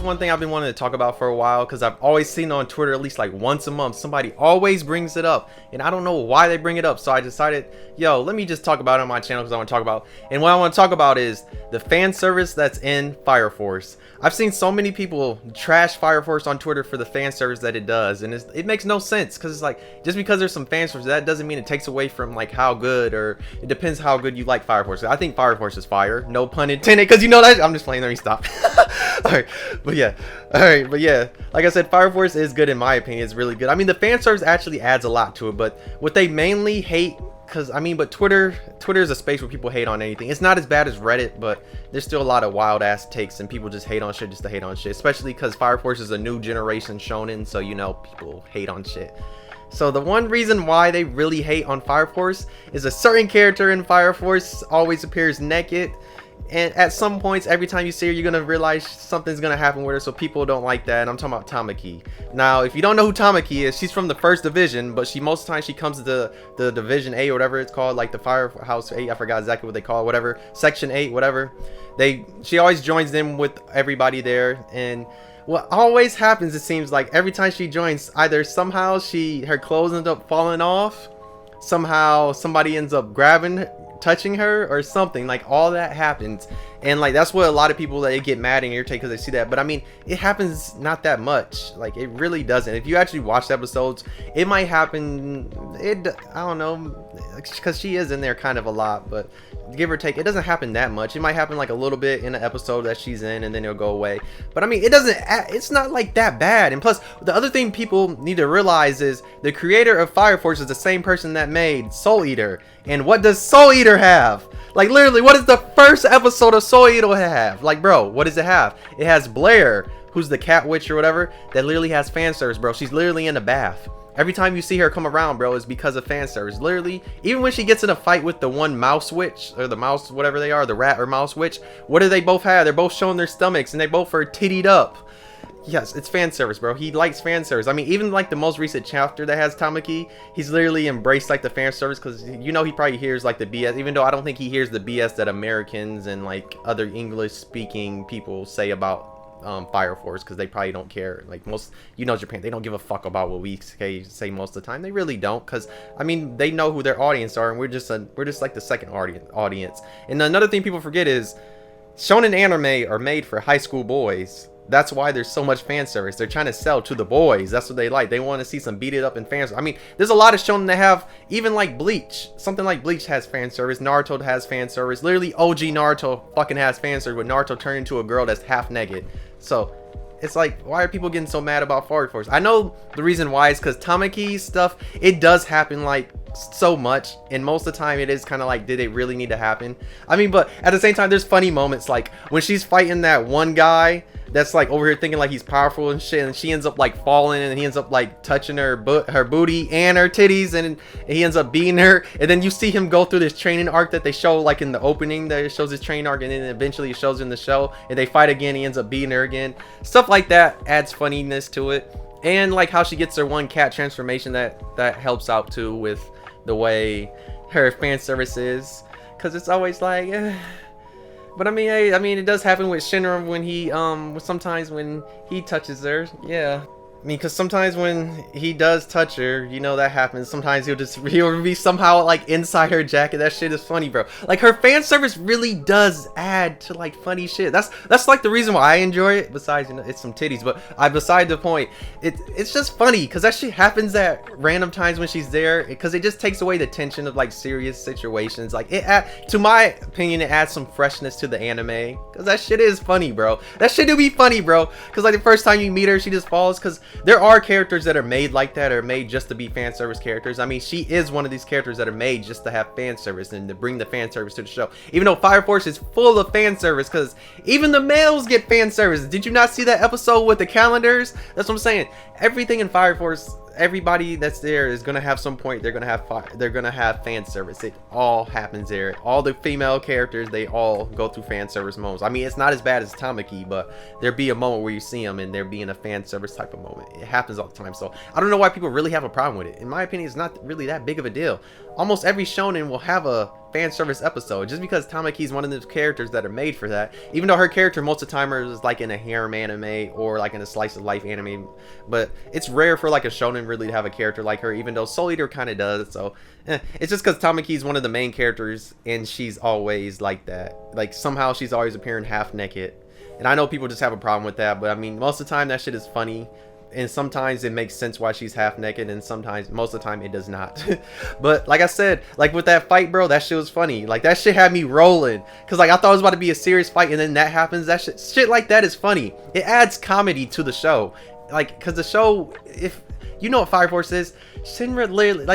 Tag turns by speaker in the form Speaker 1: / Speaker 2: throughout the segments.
Speaker 1: one thing I've been wanting to talk about for a while, because I've always seen on Twitter at least like once a month somebody always brings it up, and I don't know why they bring it up. So I decided, yo, let me just talk about it on my channel, because I want to talk about, and what I want to talk about is the fan service that's in Fire Force. I've seen so many people trash Fire Force on Twitter for the fan service that it does, and it makes no sense, because it's like, just because there's some fan service, that doesn't mean it takes away from like how good, or it depends how good you like Fire Force. I think Fire Force is fire, no pun intended, because you know that. I'm just playing. Let me stop. Alright, but yeah, like I said, Fire Force is good in my opinion. It's really good. I mean, the fan service actually adds a lot to it, but what they mainly hate, because I mean, but Twitter is a space where people hate on anything. It's not as bad as Reddit, but there's still a lot of wild ass takes, and people just hate on shit just to hate on shit, especially because Fire Force is a new generation shonen, so you know, people hate on shit. So the one reason why they really hate on Fire Force is a certain character in Fire Force always appears naked, and at some points, every time you see her, you're gonna realize something's gonna happen with her, so people don't like that. And I'm talking about Tamaki. Now, if you don't know who Tamaki is, she's from the first division, but most of the time she comes to the division 8 or whatever it's called, like the Firehouse 8, I forgot exactly what they call it, whatever, section 8, whatever. She always joins them with everybody there, and what always happens, it seems like every time she joins, either somehow her clothes end up falling off, somehow somebody ends up touching her or something. Like, all that happens, and like that's what a lot of people, they get mad and irritated because they see that. But I mean, it happens not that much. Like, it really doesn't. If you actually watch the episodes, it might happen. I don't know, because she is in there kind of a lot, but give or take, it doesn't happen that much. It might happen like a little bit in an episode that she's in, and then it'll go away. But I mean, it's not like that bad. And plus, the other thing people need to realize is the creator of Fire Force is the same person that made Soul Eater. And what does Soul Eater have? Like, literally, what does the first episode of Soul Eater have? Like, bro, what does it have? It has Blair, who's the cat witch or whatever, that literally has fan service, bro. She's literally in the bath. Every time you see her come around, bro, is because of fan service. Literally, even when she gets in a fight with the one mouse witch, or the mouse, whatever they are, the rat or mouse witch, what do they both have? They're both showing their stomachs, and they both are tittied up. Yes, it's fan service, bro. He likes fan service. I mean, even like the most recent chapter that has Tamaki, he's literally embraced like the fan service, because you know, he probably hears like the BS, even though I don't think he hears the BS that Americans and like other English speaking people say about Fire Force, because they probably don't care. Like, most, you know, Japan, they don't give a fuck about what we say most of the time. They really don't, because I mean, they know who their audience are, and we're just like the second audience. And another thing people forget is shonen anime are made for high school boys. That's why there's so much fan service. They're trying to sell to the boys. That's what they like. They want to see some beat it up in fan service. I mean, there's a lot of shonen that have, even like Bleach. Something like Bleach has fan service. Naruto has fan service. Literally, OG Naruto fucking has fan service, with Naruto turning into a girl that's half naked. So it's like, why are people getting so mad about Fire Force? I know the reason why is because Tamaki's stuff, it does happen like so much, and most of the time it is kind of like, did it really need to happen? I mean, but at the same time, there's funny moments, like when she's fighting that one guy that's like over here thinking like he's powerful and shit, and she ends up like falling, and he ends up like touching her booty and her titties, and he ends up beating her. And then you see him go through this training arc that they show like in the opening, that it shows his training arc, and then eventually it shows in the show, and they fight again, he ends up beating her again. Stuff like that adds funniness to it. And like how she gets her one cat transformation, that helps out too with the way her fan service is, because it's always like but I mean, I mean, it does happen with Shinra when he sometimes when he touches her. Yeah, I mean, because sometimes when he does touch her, you know, that happens. Sometimes he'll be somehow like inside her jacket. That shit is funny, bro. Like, her fan service really does add to like funny shit. That's like the reason why I enjoy it. Besides, you know, it's some titties, but beside the point, it's just funny because that shit happens at random times when she's there, because it just takes away the tension of like serious situations. Like, to my opinion, it adds some freshness to the anime, because that shit is funny, bro. That shit do be funny, bro. Because like the first time you meet her, she just falls, because there are characters that are made like that, or made just to be fan service characters. I mean, she is one of these characters that are made just to have fan service and to bring the fan service to the show. Even though Fire Force is full of fan service, because even the males get fan service. Did you not see that episode with the calendars? That's what I'm saying. Everything in Fire Force, everybody that's there is gonna have some point. They're gonna have fan service. It all happens there. All the female characters, they all go through fan service moments. I mean, it's not as bad as Tamaki, but there be a moment where you see them and there being a fan service type of moment. It happens all the time. So I don't know why people really have a problem with it. In my opinion, it's not really that big of a deal. Almost every shonen will have a fan service episode, just because Tamaki is one of those characters that are made for that. Even though her character most of the time is like in a harem anime or like in a slice of life anime, but it's rare for like a shonen really to have a character like her, even though Soul Eater kind of does. So it's just because Tamaki is one of the main characters and she's always like that. Like somehow she's always appearing half naked, and I know people just have a problem with that, but I mean most of the time that shit is funny. And sometimes it makes sense why she's half naked, and sometimes, most of the time, it does not. But like I said, like with that fight, bro, that shit was funny. Like that shit had me rolling, cause like I thought it was about to be a serious fight, and then that happens. That shit like that is funny. It adds comedy to the show, like cause the show, if you know what Fire Force is, Shinra literally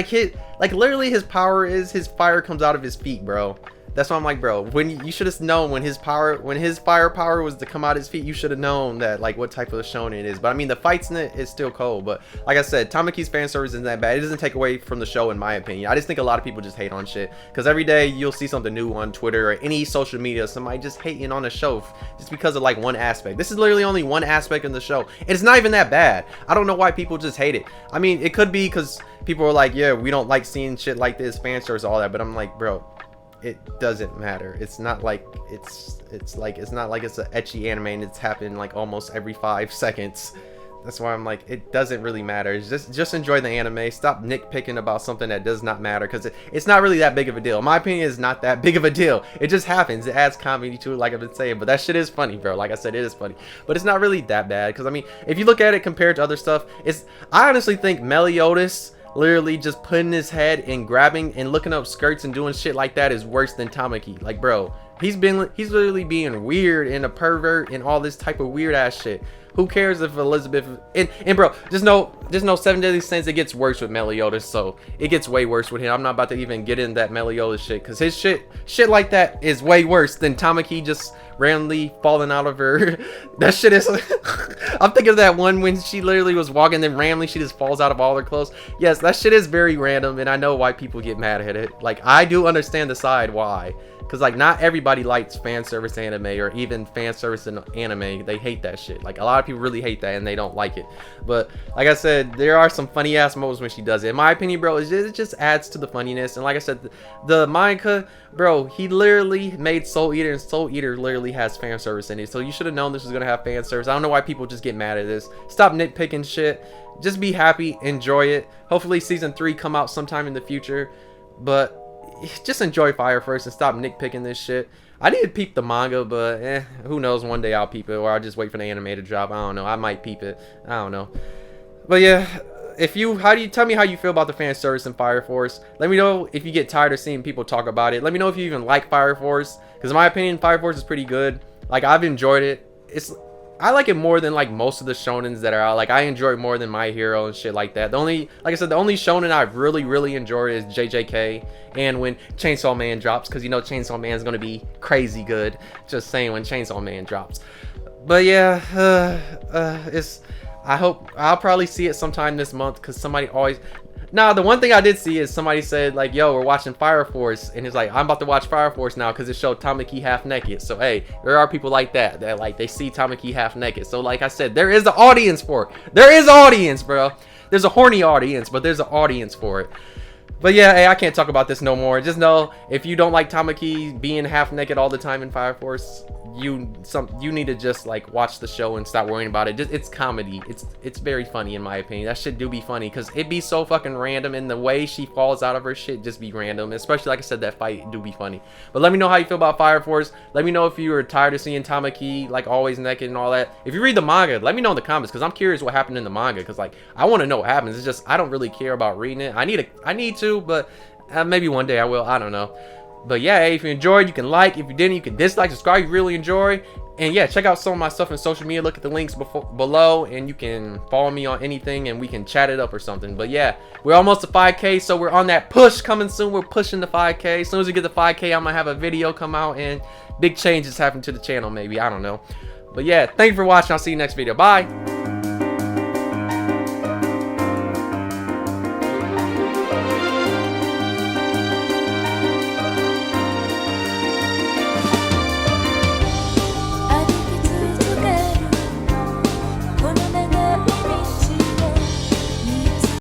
Speaker 1: literally his power is his fire comes out of his feet, bro. That's why I'm like, bro, when you should have known when his fire power was to come out his feet, you should have known that, like, what type of shonen it is. But I mean, the fights in it is still cold. But like I said, Tamaki's fan service isn't that bad. It doesn't take away from the show, in my opinion. I just think a lot of people just hate on shit, because every day you'll see something new on Twitter or any social media, somebody just hating on the show just because of like one aspect. This is literally only one aspect in the show, and it's not even that bad. I don't know why people just hate it. I mean, it could be because people are like, yeah, we don't like seeing shit like this, fan service, all that. But I'm like, bro, it doesn't matter. It's not like it's not like it's an ecchi anime and it's happened like almost every 5 seconds. That's why I'm like, it doesn't really matter. It's just enjoy the anime. Stop nitpicking about something that does not matter, because it's not really that big of a deal. In my opinion, it's not that big of a deal. It just happens. It adds comedy to it, like I've been saying. But that shit is funny, bro. Like I said, it is funny. But it's not really that bad, because I mean, if you look at it compared to other stuff, I honestly think Meliodas literally just putting his head and grabbing and looking up skirts and doing shit like that is worse than Tamaki. Like, bro, he's literally being weird and a pervert and all this type of weird ass shit. Who cares if Elizabeth and bro, there's no 7 Deadly Sins. It gets worse with Meliodas, so it gets way worse with him. I'm not about to even get in that Meliodas shit, because his shit like that is way worse than Tamaki just randomly falling out of her. That shit is I'm thinking of that one when she literally was walking, then randomly she just falls out of all her clothes. Yes, that shit is very random, and I know why people get mad at it. Like, I do understand the side why, because like not everybody likes fan service anime or even fan service in anime. They hate that shit. Like, a lot of people really hate that and they don't like it. But like I said, there are some funny ass moments when she does it. In my opinion, bro, it just adds to the funniness. And like I said, the manga, bro, he literally made Soul Eater, and Soul Eater literally has fan service in it. So you should have known this was gonna have fan service. I don't know why people just get mad at this. Stop nitpicking shit. Just be happy, enjoy it. Hopefully season 3 come out sometime in the future. But just enjoy Fire Force and stop nitpicking this shit. I need to peep the manga, but who knows, one day I'll peep it, or I'll just wait for the anime to drop. I don't know. I might peep it. I don't know. But yeah, tell me how you feel about the fan service in Fire Force. Let me know if you get tired of seeing people talk about it. Let me know if you even like Fire Force, because in my opinion, Fire Force is pretty good. Like, I've enjoyed it. I like it more than like most of the shonens that are out. Like, I enjoy it more than My Hero and shit like that. Like I said, the only shonen I really enjoy is JJK, and when Chainsaw Man drops, because you know Chainsaw Man is gonna be crazy good. Just saying, when Chainsaw Man drops. But yeah, I hope I'll probably see it sometime this month, because somebody always. Nah, the one thing I did see is somebody said, like, yo, we're watching Fire Force, and it's like, I'm about to watch Fire Force now because it showed Tamaki half naked. So hey, there are people like that like, they see Tamaki half naked. So like I said, there is an audience for it. There is an audience, bro. There's a horny audience, but there's an audience for it. But yeah, hey, I can't talk about this no more. Just know, if you don't like Tamaki being half naked all the time in Fire Force, you need to just like watch the show and stop worrying about it. It's comedy. It's very funny, in my opinion. That shit do be funny, because it be so fucking random, and the way she falls out of her shit just be random. Especially, like I said, that fight do be funny. But let me know how you feel about Fire Force. Let me know if you are tired of seeing Tamaki like always naked and all that. If you read the manga, let me know in the comments, because I'm curious what happened in the manga, because like I want to know what happens. It's just I don't really care about reading it. I need to, but maybe one day I will. I don't know. But yeah, hey, if you enjoyed, you can like. If you didn't, you can dislike, subscribe if you really enjoy. And yeah, check out some of my stuff in social media. Look at the links below, and you can follow me on anything, and we can chat it up or something. But yeah, we're almost to 5K, so we're on that push coming soon. We're pushing the 5K. As soon as we get to 5K, I'm gonna have a video come out, and big changes happen to the channel, maybe. I don't know. But yeah, thank you for watching. I'll see you next video. Bye.